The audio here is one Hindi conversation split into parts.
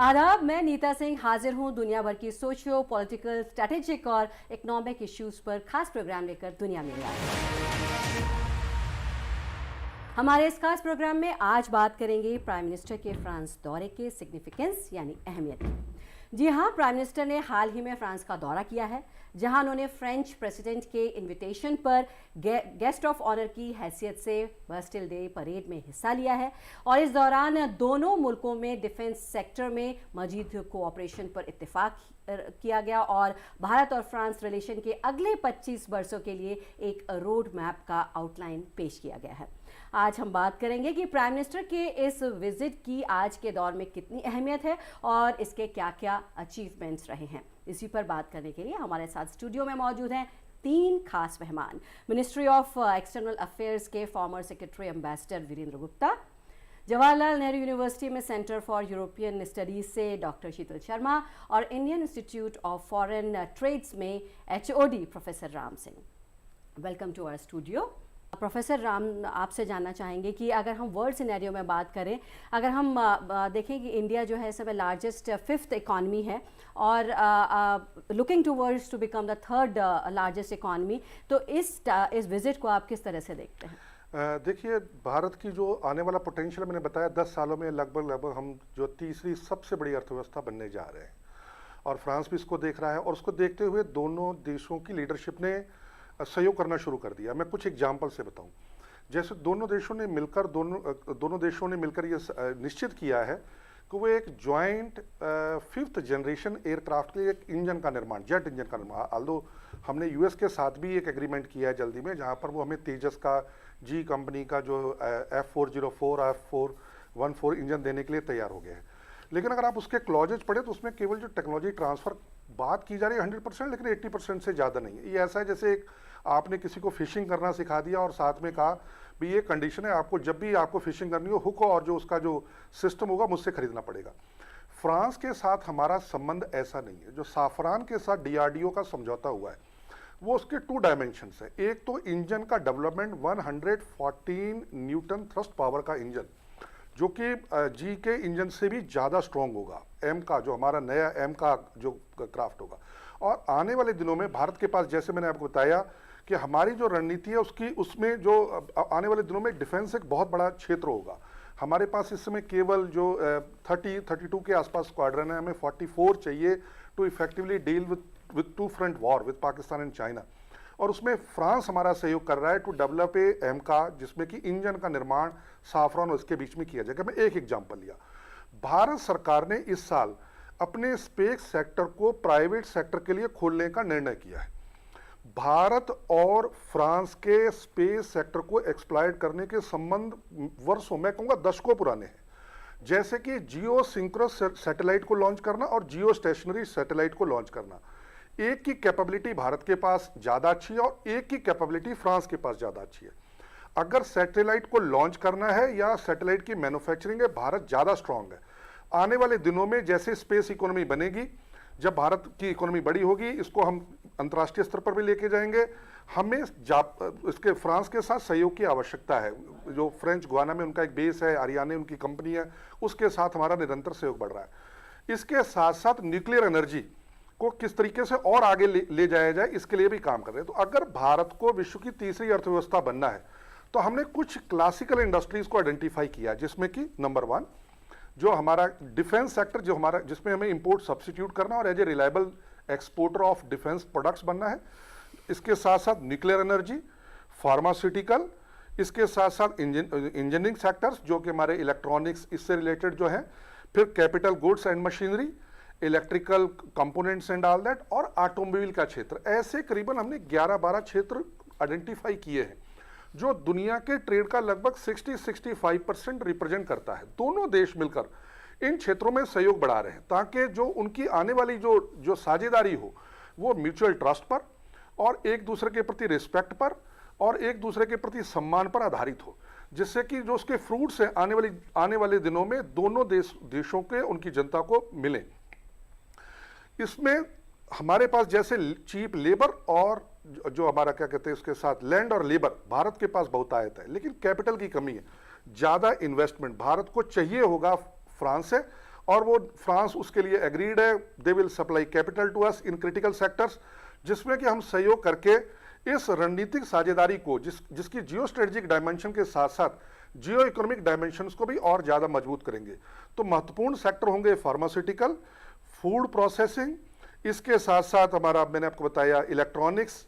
आदाब, मैं नीता सिंह हाजिर हूं दुनिया भर की सोशियो पॉलिटिकल, स्ट्रैटेजिक और इकोनॉमिक इश्यूज पर खास प्रोग्राम लेकर दुनिया में आए। हमारे इस खास प्रोग्राम में आज बात करेंगे प्राइम मिनिस्टर के फ्रांस दौरे के सिग्निफिकेंस यानी अहमियत। जी हां, प्राइम मिनिस्टर ने हाल ही में फ्रांस का दौरा किया है, जहां उन्होंने फ्रेंच प्रेसिडेंट के इनविटेशन पर गेस्ट ऑफ ऑनर की हैसियत से बास्टिल डे परेड में हिस्सा लिया है और इस दौरान दोनों मुल्कों में डिफेंस सेक्टर में मजीद कोऑपरेशन पर इत्तेफाक किया गया और भारत और फ्रांस रिलेशन के अगले 25 वर्षों के लिए एक रोड मैप का आउटलाइन पेश किया गया है। आज हम बात करेंगे कि प्राइम मिनिस्टर के इस विजिट की आज के दौर में कितनी अहमियत है और इसके क्या क्या अचीवमेंट्स रहे हैं। इसी पर बात करने के लिए हमारे साथ स्टूडियो में मौजूद हैं तीन खास मेहमान। मिनिस्ट्री ऑफ एक्सटर्नल अफेयर्स के former secretary ambassador Virendra Gupta, Jawaharlal Nehru University में सेंटर फॉर यूरोपियन स्टडीज से डॉक्टर शीतल शर्मा और Indian Institute of Foreign Trades में HOD professor Ram Singh. Welcome to our studio. Professor Ram, आपसे जानना चाहेंगे कि अगर हम वर्ल्ड सिनेरियो में बात करें, अगर हम देखें कि इंडिया जो है इस समय लार्जेस्ट 5th इकॉनमी है और looking towards to become the 3rd largest economy, तो इस विजिट को आप किस तरह से देखते हैं? देखिए, भारत की जो आने वाला पोटेंशियल मैंने बताया 10 सालों में लगभग हम जो तीसरी सबसे बड़ी अर्थव्यवस्था बनने जा रहे हैं और फ्रांस भी इसको देख रहा है और उसको देखते हुए दोनों देशों की लीडरशिप ने सहयोग करना शुरू कर दिया। मैं कुछ एग्जाम्पल से बताऊं, जैसे दोनों देशों ने मिलकर ये निश्चित किया है कि वो एक जॉइंट 5th जनरेशन एयरक्राफ्ट के एक इंजन का निर्माण, जेट इंजन का निर्माण, आल्दो हमने US के साथ भी एक एग्रीमेंट किया है जल्दी में, जहां पर वो हमें तेजस का G कंपनी का जो F404 F414 इंजन देने के लिए तैयार हो गया है। लेकिन अगर आप उसके क्लॉजेज पढ़े तो उसमें केवल जो टेक्नोलॉजी ट्रांसफर बात की जा रही है 100%, लेकिन 80% से ज़्यादा नहीं है। ये ऐसा है जैसे आपने किसी को फिशिंग करना सिखा दिया और साथ में कहा भी ये कंडीशन है, आपको जब भी आपको फिशिंग करनी हो, हुक और जो उसका जो सिस्टम होगा मुझसे खरीदना पड़ेगा। फ्रांस के साथ हमारा संबंध ऐसा नहीं है। जो साफरान के साथ DRDO का समझौता हुआ है वो उसके 2 डायमेंशंस है। एक तो इंजन का डेवलपमेंट 114 न्यूटन थ्रस्ट पावर का इंजन, जो कि G के इंजन से भी ज़्यादा स्ट्रॉन्ग होगा, M का जो हमारा नया M का जो क्राफ्ट होगा। और आने वाले दिनों में भारत के पास, जैसे मैंने आपको बताया कि हमारी जो रणनीति है उसमें जो आने वाले दिनों में डिफेंस एक बहुत बड़ा क्षेत्र होगा। हमारे पास इस समय केवल जो 32 के आसपास स्क्वाड्रन है, हमें 44 चाहिए to effectively deal with 2 front war with Pakistan and China. और उसमें फ्रांस हमारा सहयोग कर रहा है टू डेवलप M का, जिसमें कि इंजन का निर्माण साफरान और उसके बीच में किया जाएगा। मैं एक एग्जांपल लिया, भारत सरकार ने इस साल अपने स्पेस सेक्टर को प्राइवेट सेक्टर के लिए खोलने का निर्णय किया है। भारत और फ्रांस के स्पेस सेक्टर को एक्सप्लॉइट करने के संबंध वर्षों, मैं कहूँगा दशकों पुराने हैं। जैसे कि जियो सिंक्रोनस सैटेलाइट को लॉन्च करना और जियो स्टेशनरी सैटेलाइट को लॉन्च करना। एक की कैपेबिलिटी भारत के पास ज़्यादा अच्छी है और एक की कैपेबिलिटी फ्रांस के पास ज़्यादा अच्छी है। अगर सैटेलाइट को लॉन्च करना है या सैटेलाइट की मैन्युफैक्चरिंग है, भारत ज़्यादा स्ट्रांग है। आने वाले दिनों में जैसे स्पेस इकोनॉमी बनेगी, जब भारत की इकोनॉमी बड़ी होगी, इसको हम अंतर्राष्ट्रीय स्तर पर भी लेके जाएंगे। हमें इसके फ्रांस के साथ सहयोग की आवश्यकता है। जो फ्रेंच गुयाना में उनका एक बेस है, हरियाणा उनकी कंपनी है, उसके साथ हमारा निरंतर सहयोग बढ़ रहा है। इसके साथ साथ न्यूक्लियर एनर्जी को किस तरीके से और आगे ले जाया जाए, इसके लिए भी काम कर रहे हैं। तो अगर भारत को विश्व की तीसरी अर्थव्यवस्था बनना है तो हमने कुछ क्लासिकल इंडस्ट्रीज को आइडेंटिफाई किया, जिसमें कि नंबर 1 जो हमारा डिफेंस सेक्टर, जो हमारा जिसमें हमें इंपोर्ट सब्स्टिट्यूट करना और as a reliable exporter of defence products बनना है। इसके साथ साथ न्यूक्लियर एनर्जी, फार्मास्यूटिकल, इसके साथ साथ इंजीनियरिंग सेक्टर्स जो कि हमारे इलेक्ट्रॉनिक्स इससे रिलेटेड जो हैं, फिर capital goods and machinery, electrical components and all that, और ऑटोमोबाइल का क्षेत्र। ऐसे करीबन हमने 11-12 क्षेत्र आइडेंटिफाई किए हैं जो दुनिया के ट्रेड का लगभग 60-65% रिप्रेजेंट करता है। दोनों देश मिलकर इन क्षेत्रों में सहयोग बढ़ा रहे हैं ताकि जो उनकी आने वाली जो साझेदारी हो वो म्यूचुअल ट्रस्ट पर और एक दूसरे के प्रति रिस्पेक्ट पर और एक दूसरे के प्रति सम्मान पर आधारित हो, जिससे कि जो उसके फ्रूट्स हैं आने वाले दिनों में दोनों देशों के उनकी जनता को मिले। इसमें हमारे पास जैसे चीप लेबर और जो हमारा क्या कहते हैं उसके साथ लैंड और लेबर भारत के पास बहुत आयत है, लेकिन कैपिटल की कमी है। ज़्यादा इन्वेस्टमेंट भारत को चाहिए होगा फ्रांस से और वो फ्रांस उसके लिए एग्रीड है। They will supply capital to us in critical sectors, जिसमें कि हम सहयोग करके इस रणनीतिक साझेदारी को जिसकी जियो स्ट्रेटेजिक डायमेंशन के साथ साथ जियो इकोनॉमिक डायमेंशंस को भी और ज़्यादा मजबूत करेंगे। तो महत्वपूर्ण सेक्टर होंगे फार्मास्यूटिकल, फूड प्रोसेसिंग, इसके साथ साथ हमारा मैंने आपको बताया इलेक्ट्रॉनिक्स,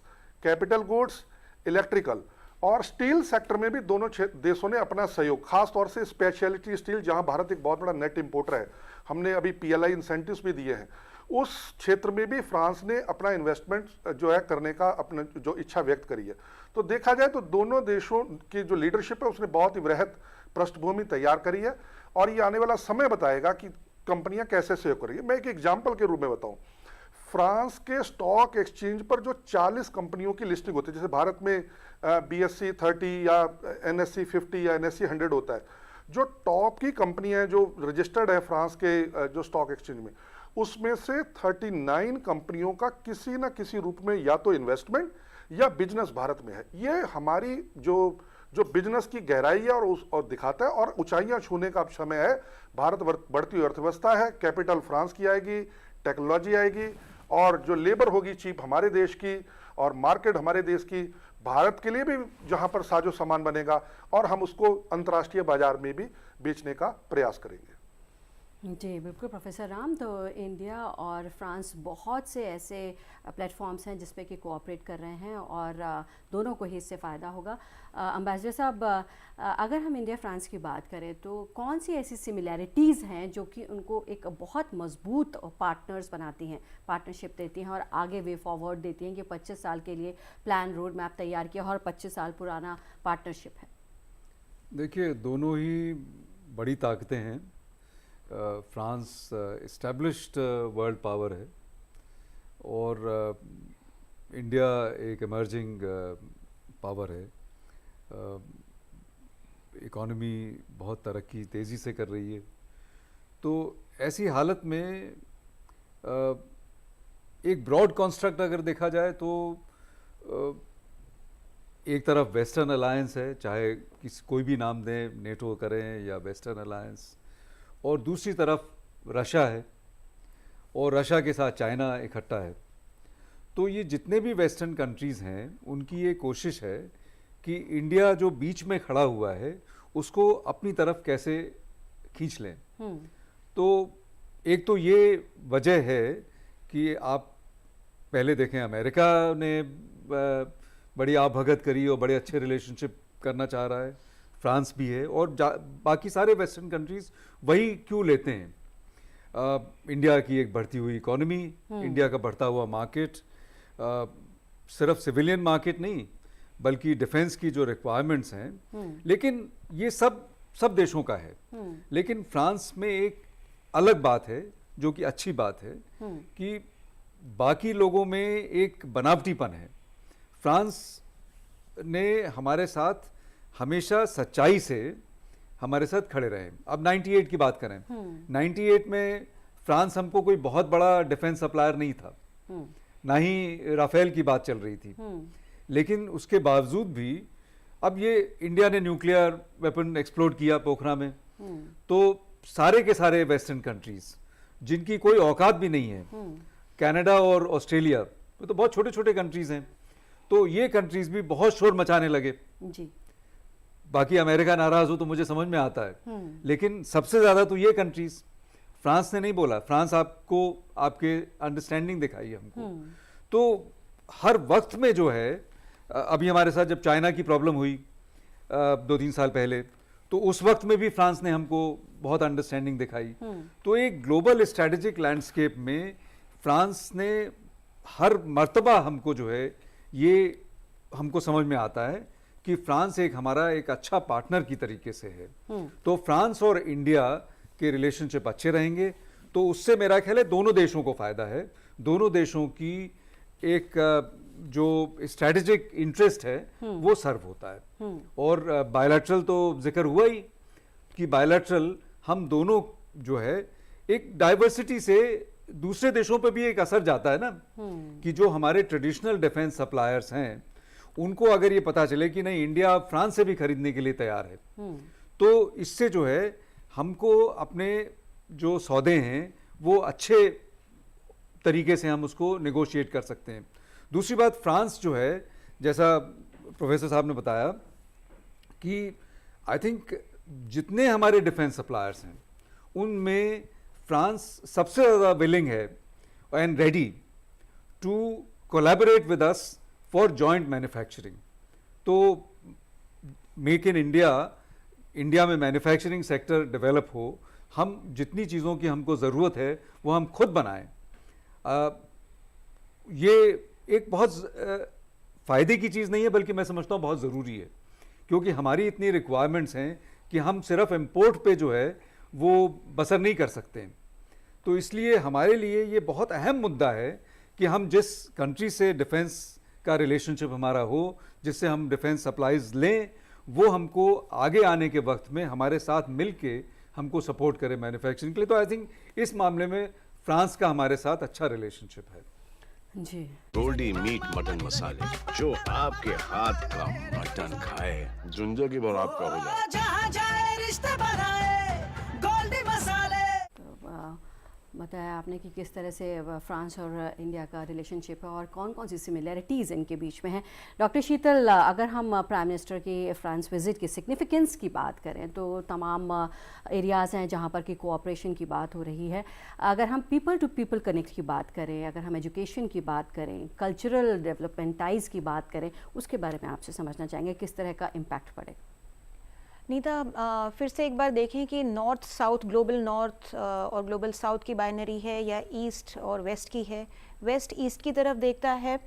कैपिटल गुड्स, इलेक्ट्रिकल और स्टील सेक्टर में भी दोनों देशों ने अपना सहयोग, खास तौर से स्पेशलिटी स्टील जहां भारत एक बहुत बड़ा नेट इंपोर्टर है, हमने अभी PLI इंसेंटिव्स भी दिए हैं, उस क्षेत्र में भी फ्रांस ने अपना इन्वेस्टमेंट जो है करने का अपना जो इच्छा व्यक्त करी है। तो देखा जाए तो दोनों देशों की जो लीडरशिप है उसने बहुत ही वृहद पृष्ठभूमि तैयार करी है और ये आने वाला समय बताएगा कि कंपनियां कैसे सहयोग करेंगी। मैं एक एग्जाम्पल के रूप में बताऊं, फ्रांस के स्टॉक एक्सचेंज पर जो 40 कंपनियों की लिस्टिंग होती है, जैसे भारत में BSE 30 या NSE 50 या NSE 100 होता है, जो टॉप की कंपनियां हैं जो रजिस्टर्ड है फ्रांस के जो स्टॉक एक्सचेंज में, उसमें से 39 कंपनियों का किसी ना किसी रूप में या तो इन्वेस्टमेंट या बिजनेस भारत में है। ये हमारी जो बिजनेस की गहराई है और दिखाता है और ऊंचाइयां छूने का अब समय है। भारत बढ़ती हुई अर्थव्यवस्था है, कैपिटल फ्रांस की आएगी, टेक्नोलॉजी आएगी और जो लेबर होगी चीप हमारे देश की और मार्केट हमारे देश की, भारत के लिए भी जहां पर साजो सामान बनेगा और हम उसको अंतर्राष्ट्रीय बाजार में भी बेचने का प्रयास करेंगे। जी बिल्कुल प्रोफेसर राम, तो इंडिया और फ्रांस बहुत से ऐसे प्लेटफॉर्म्स हैं जिसपे कि कोऑपरेट कर रहे हैं और दोनों को ही इससे फ़ायदा होगा। एम्बेसडर साहब, अगर हम इंडिया फ्रांस की बात करें तो कौन सी ऐसी सिमिलैरिटीज़ हैं जो कि उनको एक बहुत मजबूत पार्टनर्स बनाती हैं, पार्टनरशिप देती हैं और आगे वे फॉरवर्ड देती हैं कि 25 साल के लिए प्लान रोड मैप तैयार किया और 25 साल पुराना पार्टनरशिप है? देखिए, दोनों ही बड़ी ताकतें हैं। फ्रांस इस्टेब्लिश्ड वर्ल्ड पावर है और इंडिया एक इमर्जिंग पावर है। इकॉनमी बहुत तरक्की तेज़ी से कर रही है। तो ऐसी हालत में एक ब्रॉड कॉन्स्ट्रक्ट अगर देखा जाए तो एक तरफ वेस्टर्न अलायंस है, चाहे कोई भी नाम दें, नेटो करें या वेस्टर्न अलायंस, और दूसरी तरफ रशिया है और रशिया के साथ चाइना इकट्ठा है। तो ये जितने भी वेस्टर्न कंट्रीज़ हैं उनकी ये कोशिश है कि इंडिया जो बीच में खड़ा हुआ है उसको अपनी तरफ कैसे खींच लें। तो एक तो ये वजह है कि आप पहले देखें, अमेरिका ने बड़ी आवभगत करी और बड़े अच्छे रिलेशनशिप करना चाह रहा है, फ्रांस भी है और बाकी सारे वेस्टर्न कंट्रीज़ वही क्यों लेते हैं। इंडिया की एक बढ़ती हुई इकोनॉमी, इंडिया का बढ़ता हुआ मार्केट, सिर्फ सिविलियन मार्केट नहीं बल्कि डिफेंस की जो रिक्वायरमेंट्स हैं, लेकिन ये सब देशों का है। लेकिन फ्रांस में एक अलग बात है जो कि अच्छी बात है कि बाकी लोगों में एक बनावटीपन है। फ्रांस ने हमारे साथ हमेशा सच्चाई से हमारे साथ खड़े रहे। अब 98 की बात करें, 98 में फ्रांस हमको कोई बहुत बड़ा डिफेंस सप्लायर नहीं था, ना ही राफेल की बात चल रही थी, लेकिन उसके बावजूद भी अब ये इंडिया ने न्यूक्लियर वेपन एक्सप्लोड किया पोखरा में, तो सारे के सारे वेस्टर्न कंट्रीज जिनकी कोई औकात भी नहीं है, कनाडा और ऑस्ट्रेलिया, वो तो बहुत छोटे छोटे कंट्रीज हैं, तो ये कंट्रीज भी बहुत शोर मचाने लगे जी। बाकी अमेरिका नाराज हो तो मुझे समझ में आता है, लेकिन सबसे ज्यादा तो ये कंट्रीज। फ्रांस ने नहीं बोला, फ्रांस आपको आपके अंडरस्टैंडिंग दिखाई हमको। तो हर वक्त में जो है, अभी हमारे साथ जब चाइना की प्रॉब्लम हुई 2-3 साल पहले, तो उस वक्त में भी फ्रांस ने हमको बहुत अंडरस्टैंडिंग दिखाई। तो एक ग्लोबल स्ट्रेटेजिक लैंडस्केप में फ्रांस ने हर मर्तबा हमको जो है, ये हमको समझ में आता है कि फ्रांस हमारा एक अच्छा पार्टनर की तरीके से है। तो फ्रांस और इंडिया के रिलेशनशिप अच्छे रहेंगे तो उससे मेरा ख्याल है दोनों देशों को फायदा है। दोनों देशों की एक जो स्ट्रेटेजिक इंटरेस्ट है वो सर्व होता है। और बायलैटरल तो जिक्र हुआ ही कि बायलैटरल हम दोनों जो है एक डाइवर्सिटी से दूसरे देशों पर भी एक असर जाता है ना, कि जो हमारे ट्रेडिशनल डिफेंस सप्लायर्स हैं उनको अगर ये पता चले कि नहीं, इंडिया फ्रांस से भी खरीदने के लिए तैयार है, तो इससे जो है हमको अपने जो सौदे हैं वो अच्छे तरीके से हम उसको नेगोशिएट कर सकते हैं। दूसरी बात, फ्रांस जो है, जैसा प्रोफेसर साहब ने बताया कि आई थिंक जितने हमारे डिफेंस सप्लायर्स हैं उनमें फ्रांस सबसे ज़्यादा विलिंग है and ready to collaborate with us for joint manufacturing. तो मेक इन इंडिया, इंडिया में मैन्युफैक्चरिंग सेक्टर डेवलप हो, हम जितनी चीज़ों की हमको ज़रूरत है वो हम खुद बनाएं। ये एक बहुत फ़ायदे की चीज़ नहीं है, बल्कि मैं समझता हूँ बहुत ज़रूरी है, क्योंकि हमारी इतनी रिक्वायरमेंट्स हैं कि हम सिर्फ इंपोर्ट पे जो है वो बसर नहीं कर सकते। तो इसलिए हमारे लिए ये बहुत अहम मुद्दा है कि हम जिस कंट्री से डिफेंस का रिलेशनशिप हमारा हो, जिससे हम डिफेंस सप्लाईज लें, वो हमको आगे आने के वक्त में हमारे साथ मिल के हमको सपोर्ट करे मैन्युफैक्चरिंग के लिए। तो आई थिंक इस मामले में फ्रांस का हमारे साथ अच्छा रिलेशनशिप है जी। गोल्डी मीट मटन मसाले, जो आपके हाथ का मटन खाए जिंदगी भर आपका हो जाए। जहाँ जाए रिश्ते बनाए गोल्डी मसाले। तो बताया आपने कि किस तरह से फ्रांस और इंडिया का रिलेशनशिप है और कौन कौन सी सिमिलैरिटीज़ इनके बीच में है। डॉक्टर शीतल, अगर हम प्राइम मिनिस्टर की फ्रांस विज़िट की सिग्निफिकेंस की बात करें तो तमाम एरियाज़ हैं जहां पर कि कोऑपरेशन की बात हो रही है। अगर हम पीपल टू पीपल कनेक्ट की बात करें, अगर हम एजुकेशन की बात करें, कल्चरल डेवलपमेंट टाइज़ की बात करें, उसके बारे में आपसे समझना चाहेंगे किस तरह का इम्पैक्ट पड़ेगा। नीता, फिर से एक बार देखें कि नॉर्थ साउथ, ग्लोबल नॉर्थ और ग्लोबल साउथ की बाइनरी है या ईस्ट और वेस्ट की है। वेस्ट ईस्ट की तरफ देखता है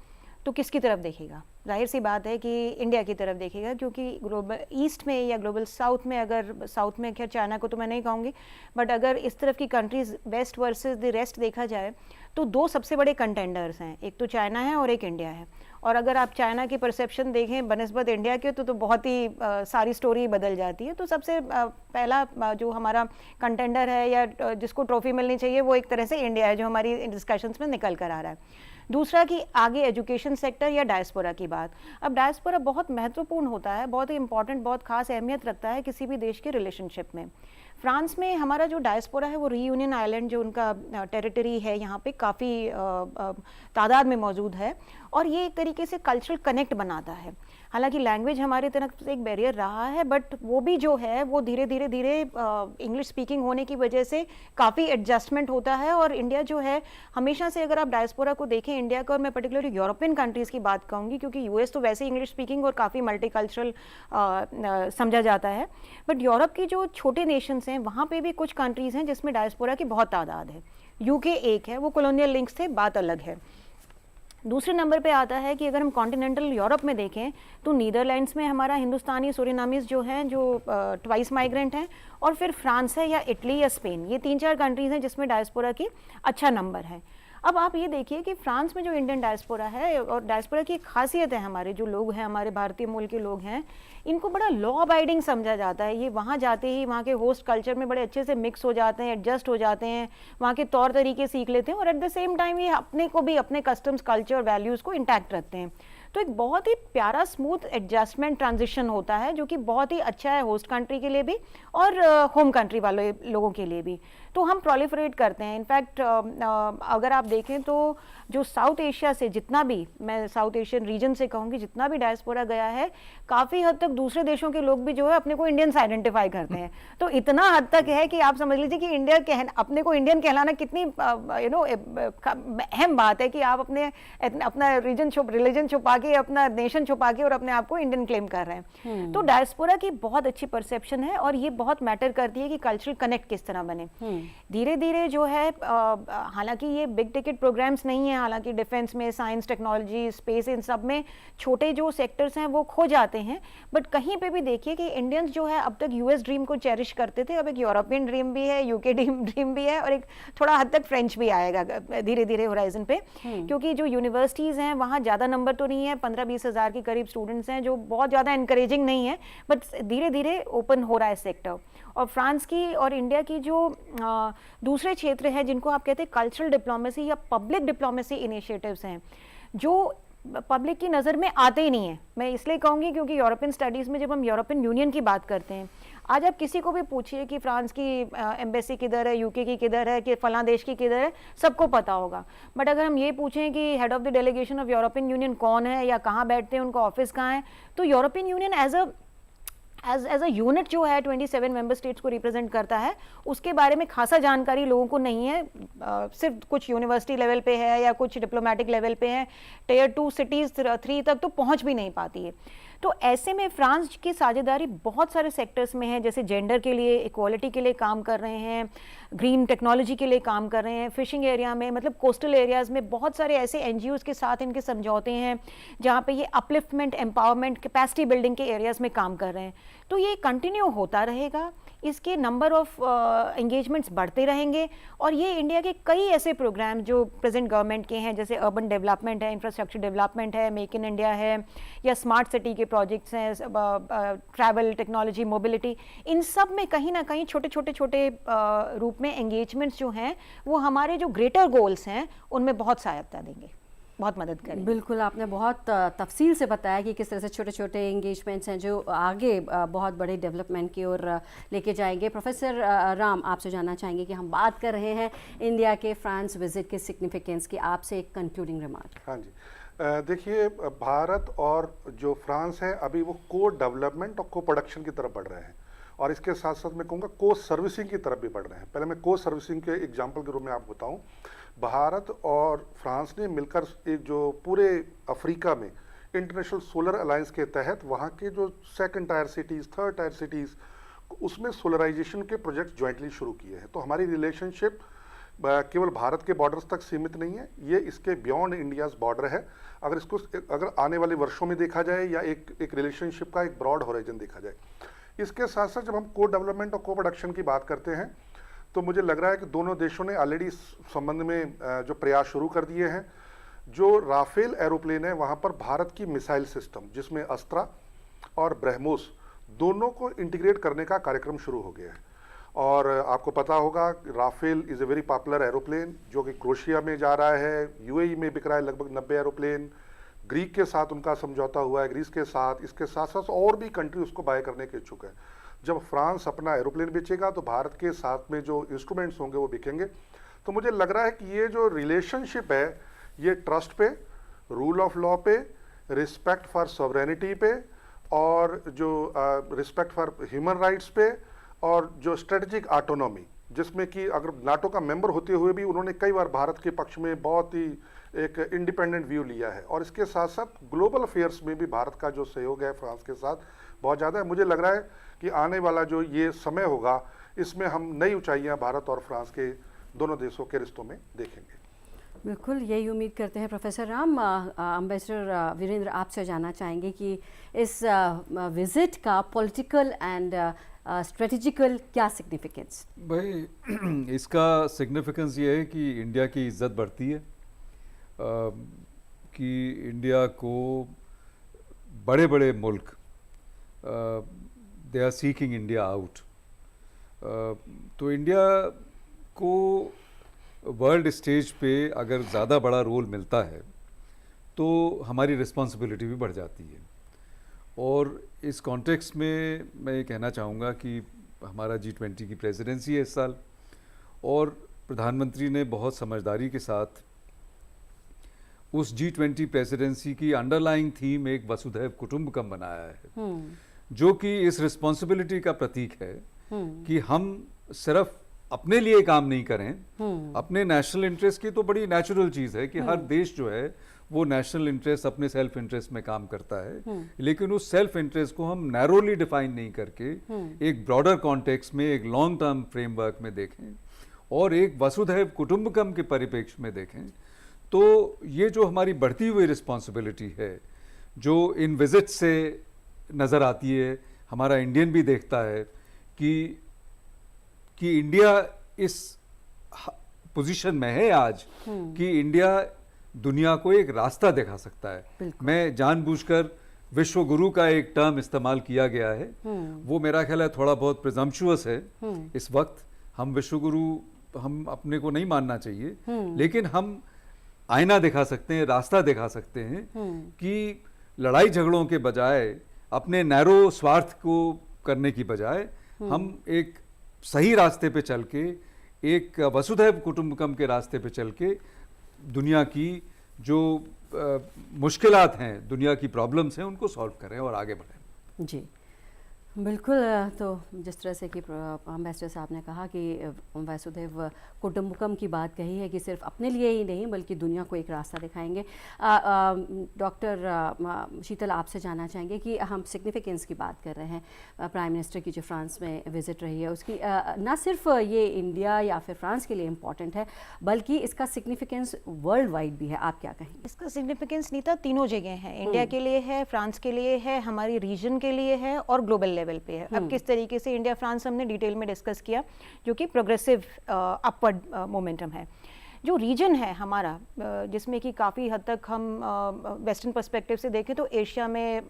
तो किसकी तरफ देखेगा? जाहिर सी बात है कि इंडिया की तरफ देखेगा, क्योंकि ग्लोबल ईस्ट में या ग्लोबल साउथ में, अगर साउथ में, खैर चाइना को तो मैं नहीं कहूँगी, बट अगर इस तरफ की countries west versus the rest देखा जाए तो दो सबसे बड़े कंटेंडर्स हैं, एक तो चाइना है और एक इंडिया है। और अगर आप चाइना की परसेप्शन देखें बनस्बत इंडिया के तो बहुत ही सारी स्टोरी बदल जाती है। तो सबसे पहला जो हमारा कंटेंडर है या जिसको ट्रॉफी मिलनी चाहिए वो एक तरह से इंडिया है, जो हमारी डिस्कशंस में निकल कर आ रहा है। दूसरा कि आगे एजुकेशन सेक्टर या डायस्पोरा की बात। अब डायस्पोरा बहुत महत्वपूर्ण होता है, बहुत ही इंपॉर्टेंट, बहुत खास अहमियत रखता है किसी भी देश के रिलेशनशिप में। फ्रांस में हमारा जो डायस्पोरा है वो रीयूनियन आइलैंड जो उनका टेरिटरी है यहाँ पे काफ़ी तादाद में मौजूद है, और ये एक तरीके से कल्चरल कनेक्ट बनाता है। हालांकि लैंग्वेज हमारी तरफ से एक बैरियर रहा है, बट वो भी जो है वो धीरे धीरे इंग्लिश स्पीकिंग होने की वजह से काफ़ी एडजस्टमेंट होता है। और इंडिया जो है हमेशा से, अगर आप डायस्पोरा को देखें इंडिया का, और मैं पर्टिकुलरली यूरोपियन कंट्रीज़ की बात कहूँगी, क्योंकि यूएस तो वैसे इंग्लिश स्पीकिंग और काफ़ी मल्टीकल्चरल समझा जाता है, बट यूरोप की जो छोटे नेशंस हैं वहाँ पे भी कुछ कंट्रीज़ हैं जिसमें डायस्पोरा की बहुत तादाद है। यूके एक है, वो कॉलोनियल लिंक्स थे, बात अलग है। दूसरे नंबर पे आता है कि अगर हम कॉन्टिनेंटल यूरोप में देखें तो नीदरलैंड्स में हमारा हिंदुस्तानी सूरीनामीज जो हैं, जो ट्वाइस माइग्रेंट हैं, और फिर फ्रांस है या इटली या स्पेन, ये 3-4 कंट्रीज़ हैं जिसमें डायस्पोरा की अच्छा नंबर है। अब आप ये देखिए कि फ्रांस में जो इंडियन डायस्पोरा है, और डायस्पोरा की एक खासियत है, हमारे जो लोग हैं, हमारे भारतीय मूल के लोग हैं, इनको बड़ा लॉ अबाइडिंग समझा जाता है। ये वहाँ जाते ही वहाँ के होस्ट कल्चर में बड़े अच्छे से मिक्स हो जाते हैं, एडजस्ट हो जाते हैं, वहाँ के तौर तरीके सीख लेते हैं, और एट द सेम टाइम ये अपने को भी, अपने कस्टम्स, कल्चर, वैल्यूज़ को इंटैक्ट रखते हैं। तो एक बहुत ही प्यारा स्मूथ एडजस्टमेंट ट्रांजिशन होता है, जो कि बहुत ही अच्छा है होस्ट कंट्री के लिए भी और होम कंट्री वाले लोगों के लिए भी। तो हम प्रोलिफरेट करते हैं। इनफैक्ट अगर आप देखें तो जो साउथ एशिया से जितना भी, मैं साउथ एशियन रीजन से कहूँगी, जितना भी डायस्पोरा गया है, काफ़ी हद तक दूसरे देशों के लोग भी जो है अपने को इंडियंस आइडेंटिफाई करते हैं। तो इतना हद तक है कि आप समझ लीजिए कि इंडिया अपने को इंडियन कहलाना कितनी अहम बात है, कि आप अपना रिलीजन छुपा के, अपना नेशन छुपा के और अपने आप को इंडियन क्लेम कर रहे हैं। तो डायस्पोरा की बहुत अच्छी परसेप्शन है, और ये बहुत मैटर करती है कि कल्चरल कनेक्ट किस तरह बने। धीरे धीरे जो है, हालांकि ये बिग टिकट प्रोग्राम्स नहीं है, हालांकि डिफेंस में, साइंस, टेक्नोलॉजी, स्पेस, इन सब में छोटे जो सेक्टर्स हैं वो खो जाते हैं, बट कहीं पे भी देखिए कि इंडियंस जो है अब तक यूएस ड्रीम को चेरिश करते थे, अब एक यूरोपियन ड्रीम भी है, यूके ड्रीम भी है, और एक थोड़ा हद तक फ्रेंच भी आएगा धीरे धीरे होराइजन पे। क्योंकि जो यूनिवर्सिटीज़ हैं वहाँ ज़्यादा नंबर तो नहीं है, 15-20 हज़ार के करीब स्टूडेंट्स हैं, जो बहुत ज़्यादा इनकरेजिंग नहीं है, बट धीरे धीरे ओपन हो रहा है सेक्टर। और फ्रांस की और इंडिया की जो दूसरे क्षेत्र हैं जिनको आप कहते हैं कल्चरल डिप्लोमेसी या पब्लिक डिप्लोमेसी इनिशिएटिव्स हैं, जो पब्लिक की नज़र में आते ही नहीं है। मैं इसलिए कहूँगी क्योंकि यूरोपियन स्टडीज़ में जब हम यूरोपियन यूनियन की बात करते हैं, आज आप किसी को भी पूछिए कि फ्रांस की एम्बेसी किधर है, यूके की किधर है, कि फलां देश की किधर है, सबको पता होगा। बट अगर हम ये पूछें कि head of the delegation of European union कौन है या कहाँ बैठते हैं, उनका ऑफिस कहाँ है, तो European Union as a unit जो है 27 मेंबर स्टेट्स को रिप्रेजेंट करता है, उसके बारे में खासा जानकारी लोगों को नहीं है। सिर्फ कुछ यूनिवर्सिटी लेवल पे है या कुछ डिप्लोमेटिक लेवल पे है, टियर 2 सिटीज़ 3 तक तो पहुंच भी नहीं पाती है। तो ऐसे में फ्रांस की साझेदारी बहुत सारे सेक्टर्स में है, जैसे जेंडर के लिए, इक्वालिटी के लिए काम कर रहे हैं, ग्रीन टेक्नोलॉजी के लिए काम कर रहे हैं, फिशिंग एरिया में, मतलब कोस्टल एरियाज़ में बहुत सारे ऐसे एनजीओज़ के साथ इनके समझौते हैं जहाँ पे ये अपलिफ्टमेंट, एम्पावरमेंट, कैपेसिटी बिल्डिंग के एरियाज़ में काम कर रहे हैं। तो ये कंटिन्यू होता रहेगा, इसके नंबर ऑफ एंगेजमेंट्स बढ़ते रहेंगे, और ये इंडिया के कई ऐसे प्रोग्राम जो प्रेजेंट गवर्नमेंट के हैं, जैसे अर्बन डेवलपमेंट है, इंफ्रास्ट्रक्चर डेवलपमेंट है, मेक इन इंडिया है, या स्मार्ट सिटी के प्रोजेक्ट्स हैं, ट्रैवल, टेक्नोलॉजी, मोबिलिटी, इन सब में कहीं ना कहीं छोटे छोटे रूप में एंगेजमेंट्स जो हैं वो हमारे जो ग्रेटर गोल्स हैं उनमें बहुत सहायता देंगे, बहुत मदद करेंगे। बिल्कुल, आपने बहुत तफसील से बताया कि किस तरह से छोटे छोटे एंगेजमेंट्स हैं जो आगे बहुत बड़े डेवलपमेंट की ओर लेके जाएंगे। प्रोफेसर राम, आपसे जानना चाहेंगे कि हम बात कर रहे हैं इंडिया के फ्रांस विजिट के सिग्निफिकेंस की, आपसे एक कंक्लूडिंग रिमार्क। हाँ जी, देखिए, भारत और जो फ्रांस है अभी वो को डेवलपमेंट और को प्रोडक्शन की तरफ बढ़ रहे हैं, और इसके साथ साथ मैं कहूँगा को सर्विसिंग की तरफ भी बढ़ रहे हैं। पहले मैं को सर्विसिंग के एग्जाम्पल के रूप में आपको बताऊँ, भारत और फ्रांस ने मिलकर एक जो पूरे अफ्रीका में इंटरनेशनल सोलर अलायंस के तहत वहाँ के जो second tier cities, third tier cities, उसमें सोलराइजेशन के प्रोजेक्ट ज्वाइंटली शुरू किए हैं। तो हमारी रिलेशनशिप केवल भारत के बॉर्डर्स तक सीमित नहीं है, ये इसके बियॉन्ड इंडियाज़ बॉर्डर है। अगर आने वाले वर्षों में देखा जाए, या एक रिलेशनशिप का एक ब्रॉड हॉराइजन देखा जाए। इसके साथ साथ जब हम को डेवलपमेंट और को प्रोडक्शन की बात करते हैं, तो मुझे लग रहा है कि दोनों देशों ने ऑलरेडी इस संबंध में जो प्रयास शुरू कर दिए हैं। जो राफेल एरोप्लेन है, वहाँ पर भारत की मिसाइल सिस्टम, जिसमें अस्त्रा और ब्रह्मोस दोनों को इंटीग्रेट करने का कार्यक्रम शुरू हो गया है। और आपको पता होगा, Rafale is a very popular aeroplane, जो कि क्रोएशिया में जा रहा है, यूएई में बिक रहा है लगभग 90 एरोप्लेन, ग्रीक के साथ उनका समझौता हुआ है, ग्रीस के साथ। इसके साथ साथ और भी कंट्री उसको बाय करने के इच्छुक है। जब फ्रांस अपना एरोप्लेन बेचेगा तो भारत के साथ में जो इंस्ट्रूमेंट्स होंगे वो बिकेंगे। तो मुझे लग रहा है कि ये जो रिलेशनशिप है, ये ट्रस्ट पे, रूल ऑफ लॉ पे, रिस्पेक्ट फॉर सॉवरेनिटी पे, और जो रिस्पेक्ट फॉर ह्यूमन राइट्स पे, और जो स्ट्रेटजिक ऑटोनॉमी, जिसमें कि अगर नाटो का मेंबर होते हुए भी उन्होंने कई बार भारत के पक्ष में बहुत ही एक इंडिपेंडेंट व्यू लिया है। और इसके साथ साथ ग्लोबल अफेयर्स में भी भारत का जो सहयोग है फ्रांस के साथ बहुत ज़्यादा है। मुझे लग रहा है कि आने वाला जो ये समय होगा, इसमें हम नई ऊंचाइयां भारत और फ्रांस के दोनों देशों के रिश्तों में देखेंगे। बिल्कुल, यही उम्मीद करते हैं। प्रोफेसर राम, एम्बेसडर वीरेंद्र, आपसे जानना चाहेंगे कि इस विजिट का पॉलिटिकल एंड स्ट्रेटेजिकल क्या सिग्निफिकेंस? भाई, इसका सिग्निफिकेंस ये है कि इंडिया की इज्जत बढ़ती है, कि इंडिया को बड़े बड़े मुल्क they are seeking India out. तो इंडिया को वर्ल्ड स्टेज पे अगर ज़्यादा बड़ा रोल मिलता है तो हमारी रिस्पॉन्सिबिलिटी भी बढ़ जाती है। और इस कॉन्टेक्स्ट में मैं ये कहना चाहूँगा कि हमारा G20 की प्रेसिडेंसी है इस साल, और प्रधानमंत्री ने बहुत समझदारी के साथ उस G20 प्रेसिडेंसी की अंडरलाइंग थीम एक वसुधैव कुटुंबकम बनाया है, जो कि इस रिस्पॉन्सिबिलिटी का प्रतीक है कि हम सिर्फ अपने लिए काम नहीं करें। अपने नेशनल इंटरेस्ट की तो बड़ी नेचुरल चीज़ है कि हर देश जो है वो नेशनल इंटरेस्ट, अपने सेल्फ इंटरेस्ट में काम करता है, लेकिन उस सेल्फ इंटरेस्ट को हम नैरोली डिफाइन नहीं करके एक ब्रॉडर कॉन्टेक्स्ट में, एक लॉन्ग टर्म फ्रेमवर्क में देखें और एक वसुधैव कुटुंबकम के परिप्रेक्ष्य में देखें। तो ये जो हमारी बढ़ती हुई रिस्पॉन्सिबिलिटी है, जो इन विजिट से नज़र आती है, हमारा इंडियन भी देखता है कि इंडिया इस पोजीशन में है आज कि इंडिया दुनिया को एक रास्ता दिखा सकता है। मैं जानबूझकर विश्व गुरु का एक टर्म इस्तेमाल किया गया है, वो मेरा ख्याल है थोड़ा बहुत प्रिजम्पचुअस है। इस वक्त हम विश्व गुरु हम अपने को नहीं मानना चाहिए, लेकिन हम आईना दिखा सकते हैं, रास्ता दिखा सकते हैं कि लड़ाई झगड़ों के बजाय, अपने नैरो स्वार्थ को करने की बजाय हम एक सही रास्ते पे चल के, एक वसुधैव कुटुंबकम के रास्ते पे चल के दुनिया की जो मुश्किलात हैं, दुनिया की प्रॉब्लम्स हैं, उनको सॉल्व करें और आगे बढ़ें। जी बिल्कुल। तो जिस तरह से कि एम्बेसडर साहब ने कहा कि वसुधैव कुटुंबकम की बात कही है कि सिर्फ अपने लिए ही नहीं बल्कि दुनिया को एक रास्ता दिखाएंगे। डॉक्टर शीतल, आपसे जानना चाहेंगे कि हम सिग्निफिकेंस की बात कर रहे हैं प्राइम मिनिस्टर की जो फ्रांस में विज़िट रही है उसकी, ना सिर्फ ये इंडिया या फिर फ्रांस के लिए इम्पॉर्टेंट है बल्कि इसका सिग्निफिकेंस वर्ल्ड वाइड भी है, आप क्या कहेंगे? इसका सिग्निफिकेंस नीता तीनों जगह है, इंडिया के लिए है, फ्रांस के लिए है, हमारी रीजन के लिए है और ग्लोबल लेवल पे है। अब किस तरीके से इंडिया फ्रांस हमने डिटेल में डिस्कस किया, जो कि प्रोग्रेसिव अपवर्ड मोमेंटम है। जो रीजन है हमारा, जिसमें कि काफ़ी हद तक हम वेस्टर्न पर्सपेक्टिव से देखें तो एशिया में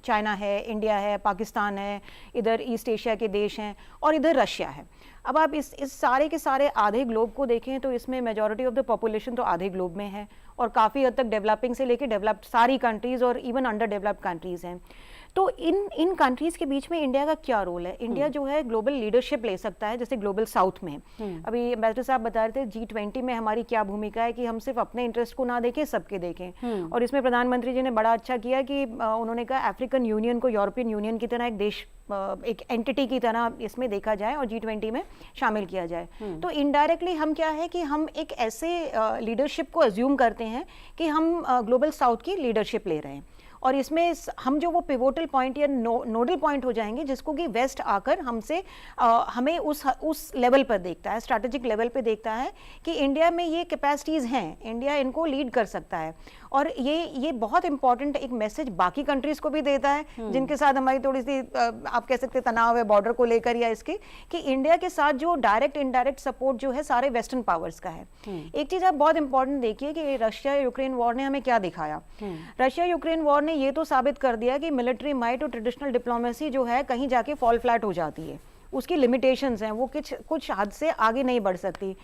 चाइना है, इंडिया है, पाकिस्तान है, इधर ईस्ट एशिया के देश हैं और इधर रशिया है। अब आप इस सारे के सारे आधे ग्लोब को देखें तो इसमें मेजॉरिटी ऑफ द पॉपुलेशन तो आधे ग्लोब में है और काफ़ी हद तक डेवलपिंग से लेके डेवलप्ड सारी कंट्रीज़ और इवन अंडर डेवलप्ड कंट्रीज़ हैं। तो इन कंट्रीज़ के बीच में इंडिया का क्या रोल है? इंडिया जो है ग्लोबल लीडरशिप ले सकता है, जैसे ग्लोबल साउथ में। अभी एम्बेसडर साहब बता रहे थे G20 में हमारी क्या भूमिका है कि हम सिर्फ अपने इंटरेस्ट को ना देखें, सबके देखें। और इसमें प्रधानमंत्री जी ने बड़ा अच्छा किया कि उन्होंने कहा अफ्रीकन यूनियन को यूरोपियन यूनियन की तरह एक देश, एक एंटिटी की तरह इसमें देखा जाए और G20 में शामिल किया जाए। तो इनडायरेक्टली हम क्या है कि हम एक ऐसे लीडरशिप को अज्यूम करते हैं कि हम ग्लोबल साउथ की लीडरशिप ले रहे हैं और इसमें हम जो वो पिवोटल पॉइंट या नोडल पॉइंट हो जाएंगे जिसको कि वेस्ट आकर हमसे हमें उस लेवल पर देखता है, स्ट्रैटेजिक लेवल पे देखता है कि इंडिया में ये कैपेसिटीज़ हैं, इंडिया इनको लीड कर सकता है। और ये बहुत इंपॉर्टेंट एक मैसेज बाकी कंट्रीज़ को भी देता है जिनके साथ हमारी थोड़ी सी आप कह सकते तनाव है बॉर्डर को लेकर या इसके, कि इंडिया के साथ जो डायरेक्ट इनडायरेक्ट सपोर्ट जो है सारे वेस्टर्न पावर्स का है। एक चीज़ आप बहुत इंपॉर्टेंट देखिए कि रशिया यूक्रेन वॉर ने हमें क्या दिखाया। रशिया यूक्रेन वॉर ने ये तो साबित कर दिया कि मिलिट्री माइट और ट्रेडिशनल डिप्लोमेसी जो है कहीं जाके फॉल फ्लैट हो जाती है, उसकी लिमिटेशंस हैं, वो कुछ हद से आगे नहीं बढ़ सकती।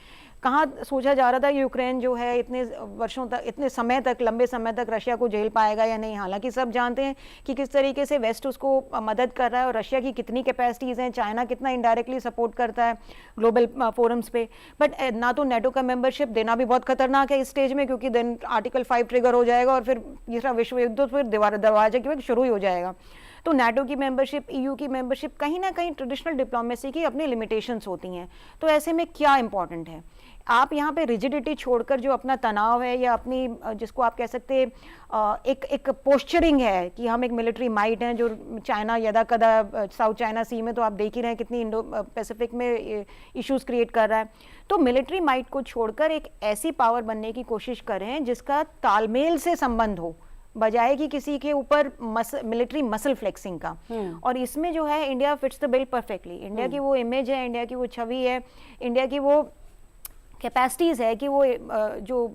कहाँ सोचा जा रहा था यूक्रेन जो है इतने वर्षों तक, इतने समय तक, लंबे समय तक रशिया को झेल पाएगा या नहीं। हालांकि सब जानते हैं कि किस तरीके से वेस्ट उसको मदद कर रहा है और रशिया की कितनी कैपेसिटीज़ हैं, चाइना कितना इनडायरेक्टली सपोर्ट करता है ग्लोबल फोरम्स पे। बट ना तो नेटो का मेंबरशिप देना भी बहुत खतरनाक है इस स्टेज में, क्योंकि देन आर्टिकल 5 ट्रिगर हो जाएगा और फिर तीसरा विश्व युद्ध तो फिर दरवाजे के वक्त शुरू ही हो जाएगा। तो नाटो की मेंबरशिप, EU की मेंबरशिप, कहीं ना कहीं ट्रेडिशनल डिप्लोमेसी की अपनी लिमिटेशंस होती हैं। तो ऐसे में क्या इंपॉर्टेंट है, आप यहाँ पे रिजिडिटी छोड़कर जो अपना तनाव है या अपनी जिसको आप कह सकते हैं एक पोस्चरिंग है कि हम एक मिलिट्री माइट हैं, जो चाइना यदा कदा साउथ चाइना सी में तो आप देख ही रहे हैं कितनी इंडो पैसिफिक में इश्यूज क्रिएट कर रहा है। तो मिलिट्री माइट को छोड़कर एक ऐसी पावर बनने की कोशिश करें जिसका तालमेल से संबंध हो, बजाय कि किसी के ऊपर मिलिट्री मसल फ्लेक्सिंग का। और इसमें जो है India fits the bill perfectly. India की वो इमेज है, इंडिया की वो छवि है, इंडिया की वो कैपेसिटीज़ है कि वो जो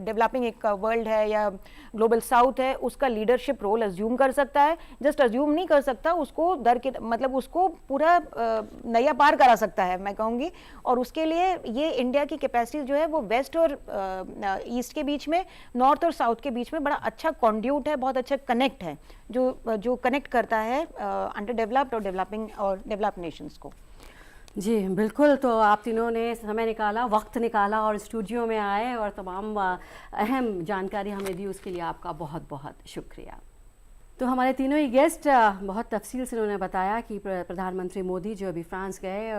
डेवलपिंग एक वर्ल्ड है या ग्लोबल साउथ है उसका लीडरशिप रोल अज्यूम कर सकता है। जस्ट अज्यूम नहीं कर सकता, उसको मतलब उसको पूरा नया पार करा सकता है मैं कहूँगी। और उसके लिए ये इंडिया की कैपेसिटी जो है वो वेस्ट और ईस्ट के बीच में, नॉर्थ और साउथ के बीच में बड़ा अच्छा कॉन्ड्यूट है, बहुत अच्छा कनेक्ट है जो कनेक्ट करता है अंडर डेवलप्ड और डेवलपिंग और डेवलप्ड नेशंस को। जी बिल्कुल। तो आप तीनों ने समय निकाला, वक्त निकाला और स्टूडियो में आए और तमाम अहम जानकारी हमें दी, उसके लिए आपका बहुत बहुत शुक्रिया। तो हमारे तीनों ही गेस्ट बहुत तफसील से उन्होंने बताया कि प्रधानमंत्री मोदी जो अभी फ्रांस गए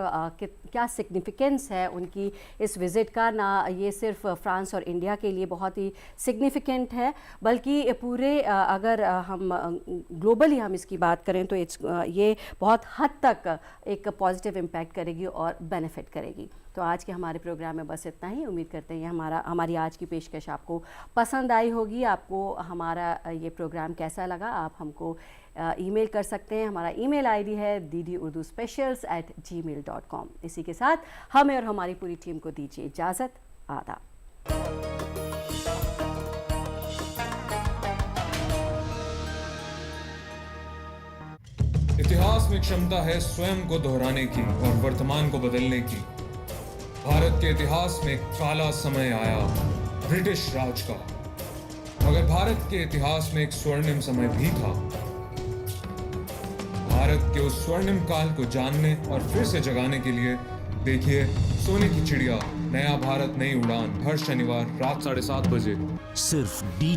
क्या सिग्निफिकेंस है उनकी इस विज़िट का। ना ये सिर्फ फ्रांस और इंडिया के लिए बहुत ही सिग्निफिकेंट है बल्कि पूरे अगर हम ग्लोबली हम इसकी बात करें तो ये बहुत हद तक एक पॉजिटिव इम्पैक्ट करेगी और बेनिफिट करेगी। तो आज के हमारे प्रोग्राम में बस इतना ही। उम्मीद करते हैं हमारी आज की पेशकश आपको पसंद आई होगी। आपको हमारा ये प्रोग्राम कैसा लगा आप हमको ईमेल कर सकते हैं। हमारा ईमेल आईडी है ddurduspecials@gmail.com। इसी के साथ हमें और हमारी पूरी टीम को दीजिए इजाज़त। आदाब। इतिहास में क्षमता है स्वयं को दोहराने की और वर्तमान को बदलने की। भारत के इतिहास में काला समय आया, ब्रिटिश राज का। मगर भारत के इतिहास में एक स्वर्णिम समय भी था। भारत के उस स्वर्णिम काल को जानने और फिर से जगाने के लिए देखिए सोने की चिड़िया, नया भारत नई उड़ान, हर शनिवार रात 7:30 बजे सिर्फ डी